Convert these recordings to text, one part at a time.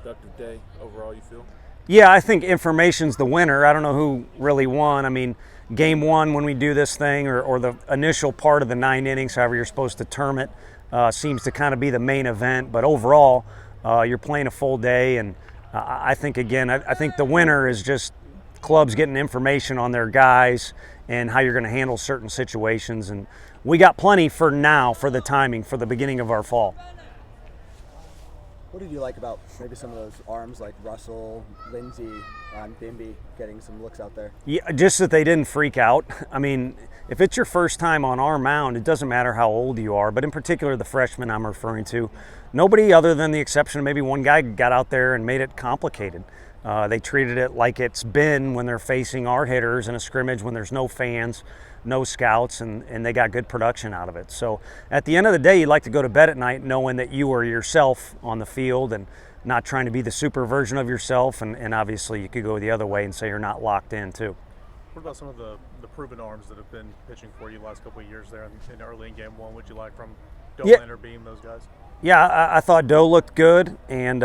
productive day overall, you feel? Yeah, I think information's the winner. I don't know who really won. I mean, game one when we do this thing, or the initial part of the 9 innings, however you're supposed to term it, seems to kind of be the main event. But overall, you're playing a full day, and I think, again, I think the winner is just clubs getting information on their guys and how you're going to handle certain situations. And we got plenty for now, for the timing, for the beginning of our fall. What did you like about maybe some of those arms like Russell, Lindsey, and Bimby getting some looks out there? Yeah, just that they didn't freak out. I mean, if it's your first time on our mound, it doesn't matter how old you are, but in particular the freshmen I'm referring to, nobody other than the exception of maybe one guy got out there and made it complicated. They treated it like it's been when they're facing our hitters in a scrimmage when there's no fans, no scouts, and they got good production out of it. So at the end of the day, you'd like to go to bed at night knowing that you are yourself on the field and not trying to be the super version of yourself, and obviously you could go the other way and say you're not locked in too. What about some of the proven arms that have been pitching for you the last couple of years there in early in game one? What'd you like from Dolan or Beam, those guys? Yeah, I thought Doe looked good, and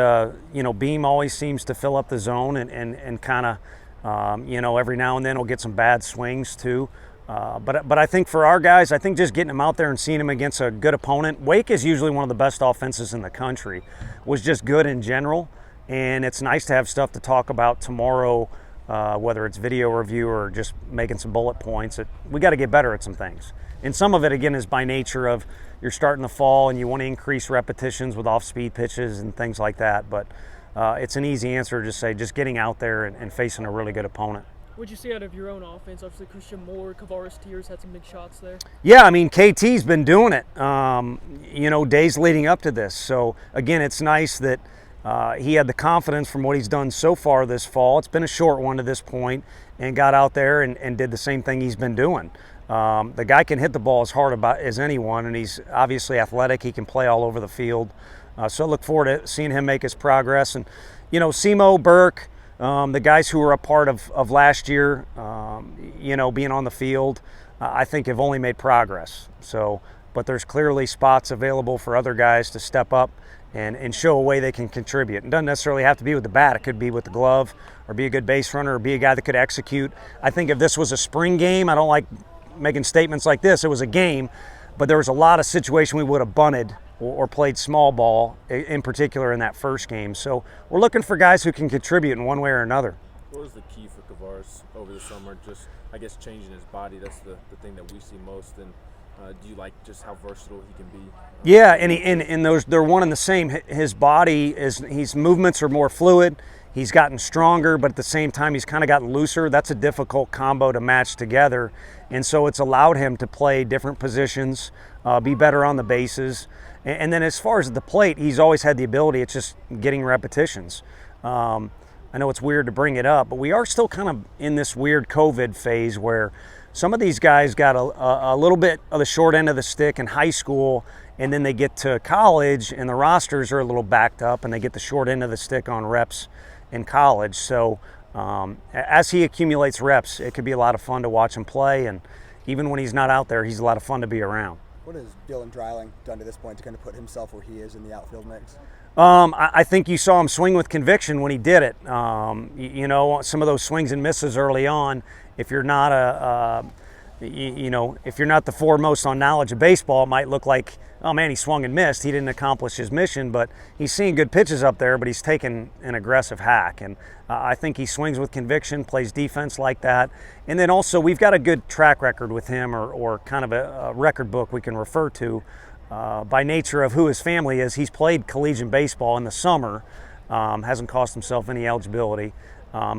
Beam always seems to fill up the zone and kind of, every now and then he'll get some bad swings too. But I think for our guys, I think just getting them out there and seeing them against a good opponent, Wake is usually one of the best offenses in the country, was just good in general, and it's nice to have stuff to talk about tomorrow, whether it's video review or just making some bullet points. We got to get better at some things. And some of it, again, is by nature of you're starting the fall and you want to increase repetitions with off-speed pitches and things like that. But it's an easy answer to just say just getting out there and facing a really good opponent. What'd you see out of your own offense? Obviously, Christian Moore, Kavaris Tears had some big shots there. Yeah, I mean, KT's been doing it, days leading up to this. So, again, it's nice that he had the confidence from what he's done so far this fall. It's been a short one to this point, and got out there and did the same thing he's been doing. The guy can hit the ball as hard as anyone, and he's obviously athletic. He can play all over the field. So I look forward to seeing him make his progress. And, Simo, Burke, the guys who were a part of last year, being on the field, I think have only made progress. So, but there's clearly spots available for other guys to step up and show a way they can contribute. It doesn't necessarily have to be with the bat. It could be with the glove, or be a good base runner, or be a guy that could execute. I think if this was a spring game, I don't like making statements like this. It was a game, but there was a lot of situation we would have bunted or played small ball, in particular in that first game. So we're looking for guys who can contribute in one way or another. What was the key for Kavaris over the summer? Just, I guess, changing his body. That's the thing that we see most. And do you like just how versatile he can be? Yeah, and they're one and the same. His body his movements are more fluid. He's gotten stronger, but at the same time, he's kind of gotten looser. That's a difficult combo to match together. And so it's allowed him to play different positions, be better on the bases. And then as far as the plate, he's always had the ability. It's just getting repetitions. I know it's weird to bring it up, but we are still kind of in this weird COVID phase where some of these guys got a little bit of the short end of the stick in high school, and then they get to college and the rosters are a little backed up and they get the short end of the stick on reps in college. So as he accumulates reps, it could be a lot of fun to watch him play, and even when he's not out there, he's a lot of fun to be around. What has Dylan Dreiling done to this point to kind of put himself where he is in the outfield mix? I think you saw him swing with conviction when he did it. Some of those swings and misses early on, if you're not if you're not the foremost on knowledge of baseball, it might look like, oh man, he swung and missed. He didn't accomplish his mission, but he's seeing good pitches up there, but he's taking an aggressive hack. And I think he swings with conviction, plays defense like that. And then also we've got a good track record with him, or kind of a record book we can refer to. By nature of who his family is, he's played collegiate baseball in the summer, hasn't cost himself any eligibility.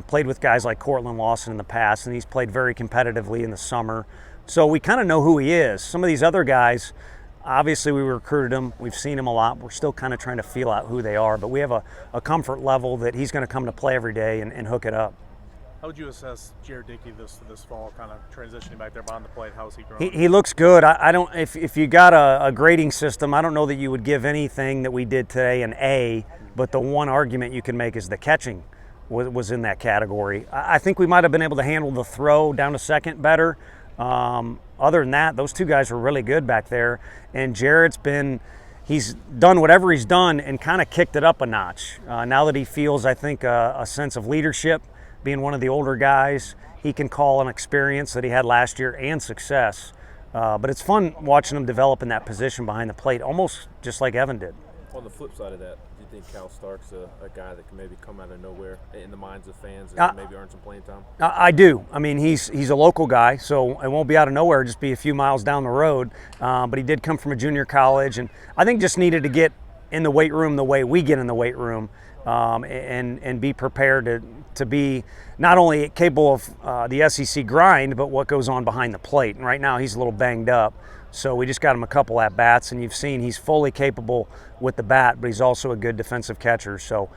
Played with guys like Cortland Lawson in the past, and he's played very competitively in the summer. So we kind of know who he is. Some of these other guys, obviously we recruited them. We've seen him a lot. We're still kind of trying to feel out who they are, but we have a comfort level that he's going to come to play every day and hook it up. How would you assess Jared Dickey this fall, kind of transitioning back there behind the plate? How's he growing? He looks good. I don't. If you got a grading system, I don't know that you would give anything that we did today an A, but the one argument you can make is the catching was in that category. I think we might have been able to handle the throw down to second better. Other than that, those two guys were really good back there. And Jared's been, he's done whatever he's done and kind of kicked it up a notch. Now that he feels, I think, a sense of leadership, being one of the older guys, he can call an experience that he had last year and success. But it's fun watching him develop in that position behind the plate, almost just like Evan did. On the flip side of that, do you think Cal Stark's a guy that can maybe come out of nowhere in the minds of fans and maybe earn some playing time? I do. I mean, he's a local guy, so it won't be out of nowhere, just be a few miles down the road. But he did come from a junior college, and I think just needed to get in the weight room the way we get in the weight room, and be prepared to be not only capable of the SEC grind, but what goes on behind the plate. And right now he's a little banged up, so we just got him a couple at bats, and you've seen he's fully capable with the bat, but he's also a good defensive catcher. So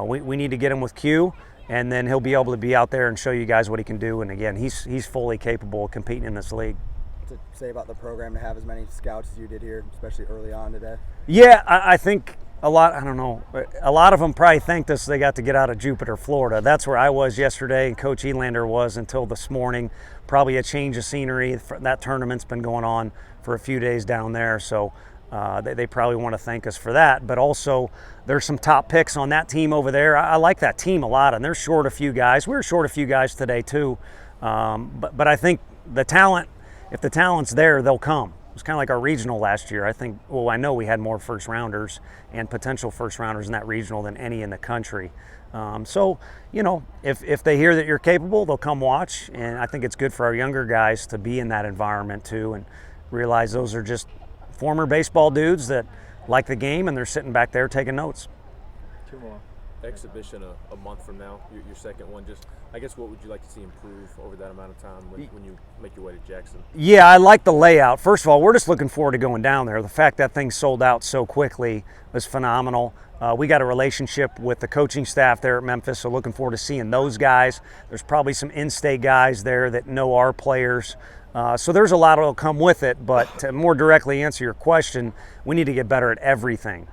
we need to get him with Q, and then he'll be able to be out there and show you guys what he can do. And again, he's fully capable of competing in this league. To say about the program to have as many scouts as you did here, especially early on today? Yeah, I think a lot of them probably thanked us they got to get out of Jupiter, Florida. That's where I was yesterday, and Coach Elander was until this morning. Probably a change of scenery. That tournament's been going on for a few days down there, so they probably want to thank us for that. But also, there's some top picks on that team over there. I like that team a lot, and they're short a few guys. We were short a few guys today too, but I think the talent, if the talent's there, they'll come. It was kind of like our regional last year. I know we had more first rounders and potential first rounders in that regional than any in the country. So, if they hear that you're capable, they'll come watch. And I think it's good for our younger guys to be in that environment too, and realize those are just former baseball dudes that like the game, and they're sitting back there taking notes. Two more. Exhibition a month from now, your second one. Just, I guess, what would you like to see improve over that amount of time when you make your way to Jackson? Yeah, I like the layout. First of all, we're just looking forward to going down there. The fact that thing sold out so quickly was phenomenal. We got a relationship with the coaching staff there at Memphis, so looking forward to seeing those guys. There's probably some in-state guys there that know our players. So there's a lot that'll come with it, but to more directly answer your question, we need to get better at everything.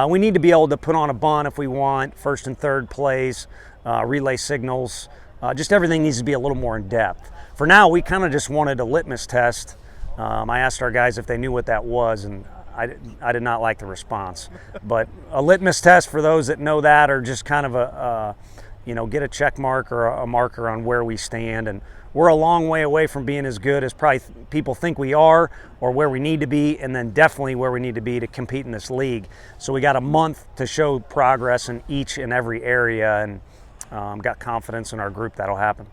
We need to be able to put on a bunt if we want, first and third plays, relay signals. Just everything needs to be a little more in depth. For now, we kind of just wanted a litmus test. I asked our guys if they knew what that was, and I did not like the response. But a litmus test for those that know that, or just kind of get a check mark or a marker on where we stand. And we're a long way away from being as good as probably people think we are, or where we need to be, and then definitely where we need to be to compete in this league. So we got a month to show progress in each and every area, and got confidence in our group that'll happen.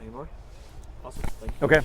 Any more? Awesome. Thank you. Okay.